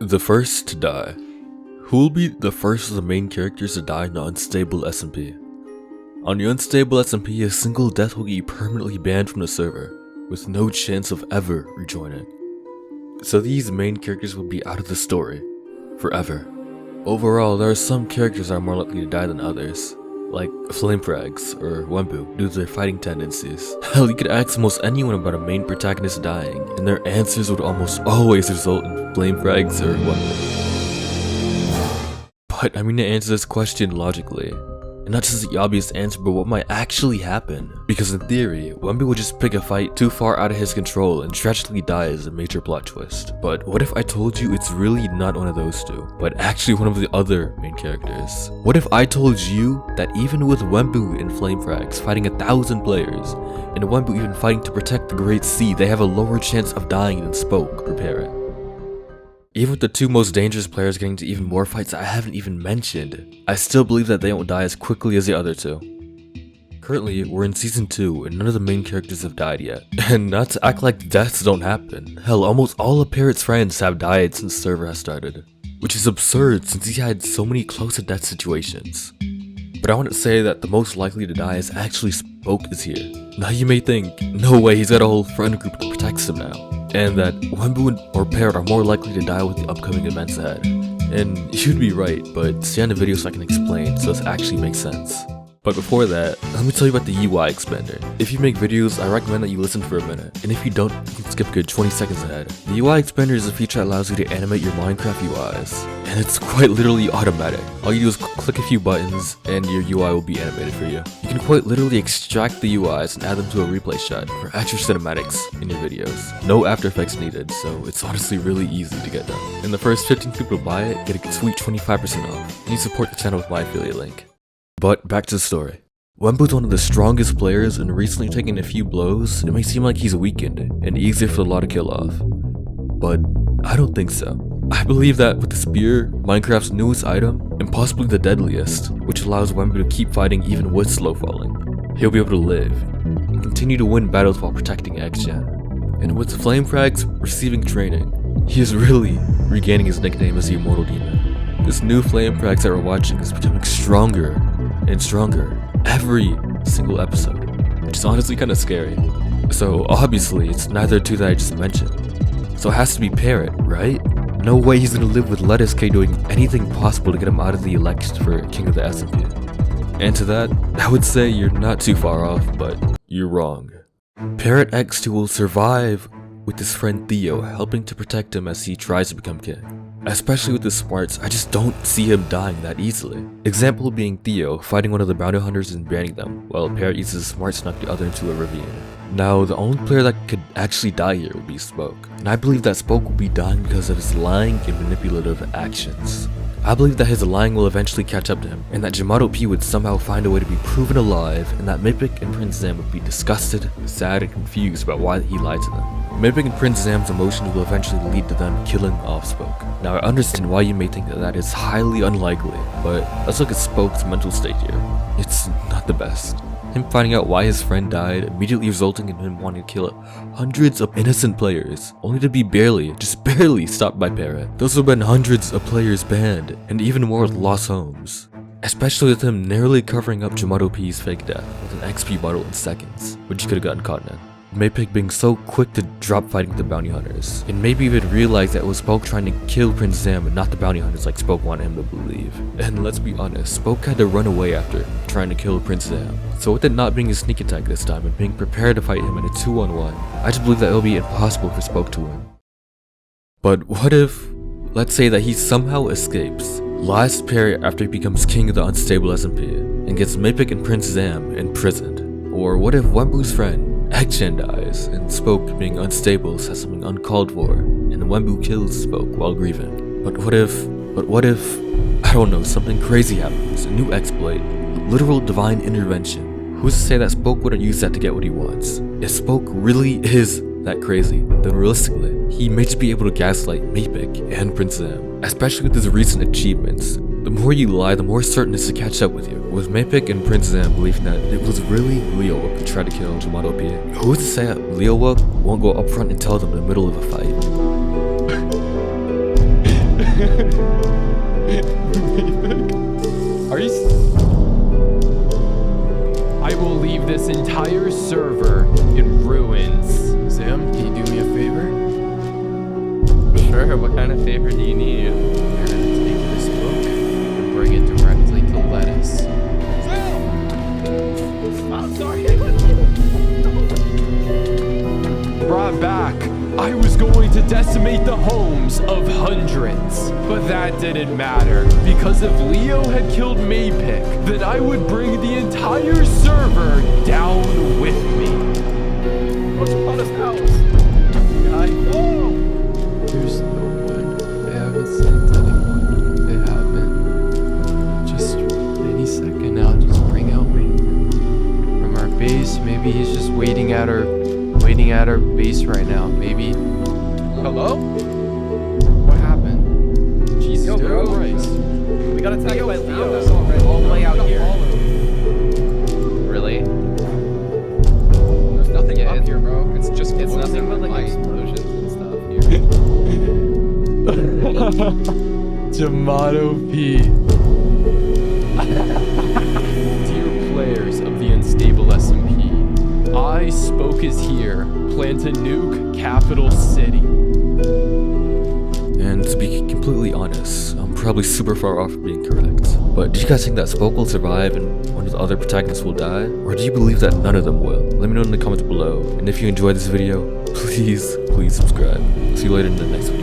The first to die. Who will be the first of the main characters to die in the Unstable SMP? On the Unstable SMP, a single death will get you permanently banned from the server, with no chance of ever rejoining. So these main characters will be out of the story, forever. Overall, there are some characters that are more likely to die than others, like FlameFrags or Wemmbu due to their fighting tendencies. Hell, you could ask almost anyone about a main protagonist dying, and their answers would almost always result in FlameFrags or Wemmbu. But I mean to answer this question logically, and not just the obvious answer, but what might actually happen. Because in theory, Wemmbu would just pick a fight too far out of his control and tragically die as a major plot twist. But what if I told you it's really not one of those two, but actually one of the other main characters? What if I told you that even with Wemmbu and FlameFrags fighting 1,000 players, and Wemmbu even fighting to protect the Great Sea, they have a lower chance of dying than Spoke or Parrot? Even with the two most dangerous players getting to even more fights I haven't even mentioned, I still believe that they won't die as quickly as the other two. Currently, we're in season 2 and none of the main characters have died yet. And not to act like deaths don't happen. Hell, almost all of Parrot's friends have died since the server has started. Which is absurd since he had so many close to death situations. But I want to say that the most likely to die is actually SpokeIsHere. Now you may think, no way, he's got a whole friend group that protects him now. And that Wemmbu or Parrot are more likely to die with the upcoming events ahead. And you'd be right, but stay on the video so I can explain so this actually makes sense. But before that, let me tell you about the UI expander. If you make videos, I recommend that you listen for a minute, and if you don't, you can skip a good 20 seconds ahead. The UI expander is a feature that allows you to animate your Minecraft UIs, and it's quite literally automatic. All you do is click a few buttons, and your UI will be animated for you. You can quite literally extract the UIs and add them to a replay shot for extra cinematics in your videos. No After Effects needed, so it's honestly really easy to get done. And the first 15 people to buy it get a sweet 25% off, and you support the channel with my affiliate link. But back to the story. Wembu's one of the strongest players, and recently taking a few blows, it may seem like he's weakened and easier for the law to kill off. But I don't think so. I believe that with the spear, Minecraft's newest item, and possibly the deadliest, which allows Wemmbu to keep fighting even with slow falling, he'll be able to live, and continue to win battles while protecting X-Gen. And with FlameFrags receiving training, he is really regaining his nickname as the Immortal Demon. This new FlameFrags that we're watching is becoming stronger and stronger every single episode, which is honestly kind of scary. So obviously it's neither two that I just mentioned. So it has to be Parrot, right? No way he's gonna live with Lettuce K doing anything possible to get him out of the election for King of the SMP. And to that, I would say you're not too far off, but you're wrong. Parrot X2 will survive with his friend Theo helping to protect him as he tries to become king. Especially with his smarts, I just don't see him dying that easily. Example being Theo fighting one of the bounty hunters and banning them, while Parrot uses his smarts to knock the other into a ravine. Now, the only player that could actually die here would be Spoke, and I believe that Spoke will be dying because of his lying and manipulative actions. I believe that his lying will eventually catch up to him, and that Jamato P would somehow find a way to be proven alive, and that Mypic and Prince Zam would be disgusted, sad, and confused about why he lied to them. Mypic and Prince Zam's emotions will eventually lead to them killing off Spoke. Now I understand why you may think that that is highly unlikely, but let's look at Spoke's mental state here. It's not the best. Him finding out why his friend died, immediately resulting in him wanting to kill hundreds of innocent players, only to be just barely stopped by Parrot. Those have been hundreds of players banned, and even more with lost homes. Especially with him narrowly covering up Jamato P's fake death with an XP bottle in seconds, which he could have gotten caught in. Mypic being so quick to drop fighting the bounty hunters, and maybe even realize that it was Spoke trying to kill Prince Zam and not the bounty hunters like Spoke wanted him to believe. And let's be honest, Spoke had to run away after trying to kill Prince Zam. So with it not being a sneak attack this time and being prepared to fight him in a 2-on-1, I just believe that it will be impossible for Spoke to win. But what if, let's say that he somehow escapes, last Parrot after he becomes king of the Unstable SMP, and gets Mypic and Prince Zam imprisoned? Or what if Wembu's friend X-Gen dies, and Spoke, being unstable, says something uncalled for, and Wemmbu kills Spoke while grieving? But what if, I don't know, something crazy happens, a new exploit, literal divine intervention? Who's to say that Spoke wouldn't use that to get what he wants? If Spoke really is that crazy, then realistically, he may just be able to gaslight Mypic and Prince Zam, especially with his recent achievements. The more you lie, the more certain it is to catch up with you, with Mypic and Prince Zam believing that it was really Leowuk who tried to kill Jamato P. Who's to say that Leowuk won't go up front and tell them in the middle of a fight? Are you? I will leave this entire server in ruins. Sam, can you do me a favor? Sure, what kind of favor do you need? You're gonna take this book and bring it directly to Lettuce. Sam! I'm sorry. Brought back. I was going to decimate the homes of hundreds, but that didn't matter, because if Leo had killed Maypick, then I would bring the entire server down with me. What's on his house? Guy. Oh! There's no one. They haven't sent anyone. They haven't. Just any second now, just bring out Maypick from our base. Maybe he's just waiting at our base right now. Maybe. Hello? What happened? Jesus Yo, bro. Christ. We got attacked by Leo all the way out here. Really? There's nothing up here, bro. It's nothing but like explosions and stuff here. Tomato P. Dear players of the Unstable SMP, I, SpokeIsHere, plan to nuke Capital City. And to be completely honest, I'm probably super far off from being correct. But do you guys think that Spoke will survive and one of the other protagonists will die? Or do you believe that none of them will? Let me know in the comments below. And if you enjoyed this video, please subscribe. See you later in the next video.